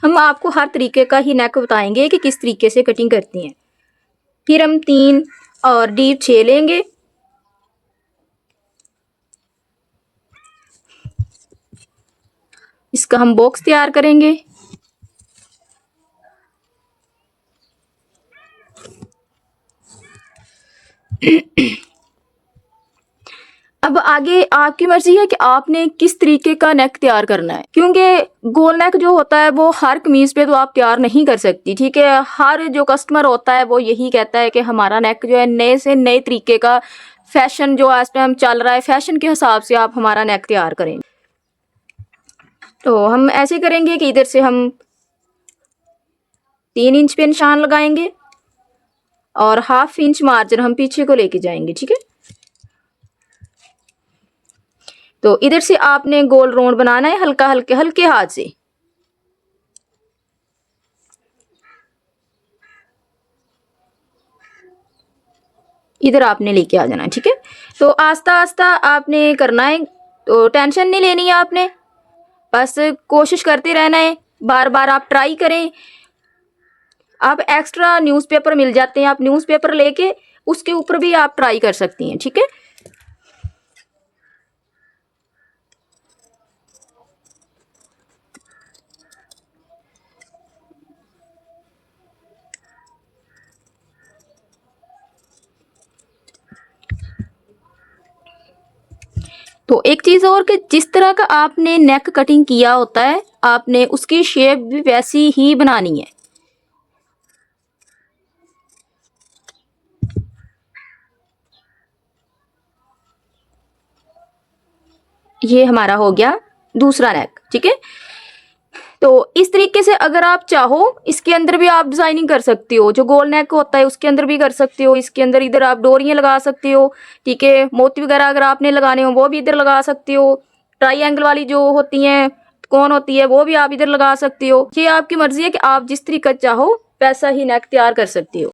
हम आपको हर तरीके का ही नेक बताएंगे कि किस तरीके से कटिंग करती हैं। फिर हम 3 और डीप 6 लेंगे। इसका हम बॉक्स तैयार करेंगे। अब आगे आपकी मर्जी है कि आपने किस तरीके का नेक तैयार करना है, क्योंकि गोल नेक जो होता है वो हर कमीज पे तो आप तैयार नहीं कर सकती। ठीक है, हर जो कस्टमर होता है वो यही कहता है कि हमारा नेक जो है नए से नए तरीके का, फैशन जो आज टाइम चल रहा है फैशन के हिसाब से आप हमारा नेक तैयार करें। तो हम ऐसे करेंगे कि इधर से हम 3 इंच पे निशान लगाएंगे और 1/2 इंच मार्जिन हम पीछे को लेके जाएंगे। ठीक है, तो इधर से आपने गोल राउंड बनाना है हल्का हल्के हाथ से। इधर आपने लेके आ जाना है। ठीक है, तो आस्ता आस्ता आपने करना है, तो टेंशन नहीं लेनी है आपने, बस कोशिश करते रहना है, बार बार आप ट्राई करें। आप एक्स्ट्रा न्यूज़पेपर मिल जाते हैं, आप न्यूज़पेपर लेके उसके ऊपर भी आप ट्राई कर सकती हैं। ठीक है, तो एक चीज़ और कि जिस तरह का आपने नेक कटिंग किया होता है आपने उसकी शेप भी वैसी ही बनानी है। ये हमारा हो गया दूसरा नेक। ठीक है, तो इस तरीके से अगर आप चाहो इसके अंदर भी आप डिजाइनिंग कर सकती हो, जो गोल नेक होता है उसके अंदर भी कर सकते हो। इसके अंदर इधर आप डोरियां लगा सकते हो। ठीक है, मोती वगैरह अगर आपने लगाने हो वो भी इधर लगा सकते हो। ट्राईएंगल वाली जो होती हैं कौन होती है वो भी आप इधर लगा सकते हो। ये आपकी मर्जी है कि आप जिस तरीका चाहो वैसा ही नेक तैयार कर सकती हो।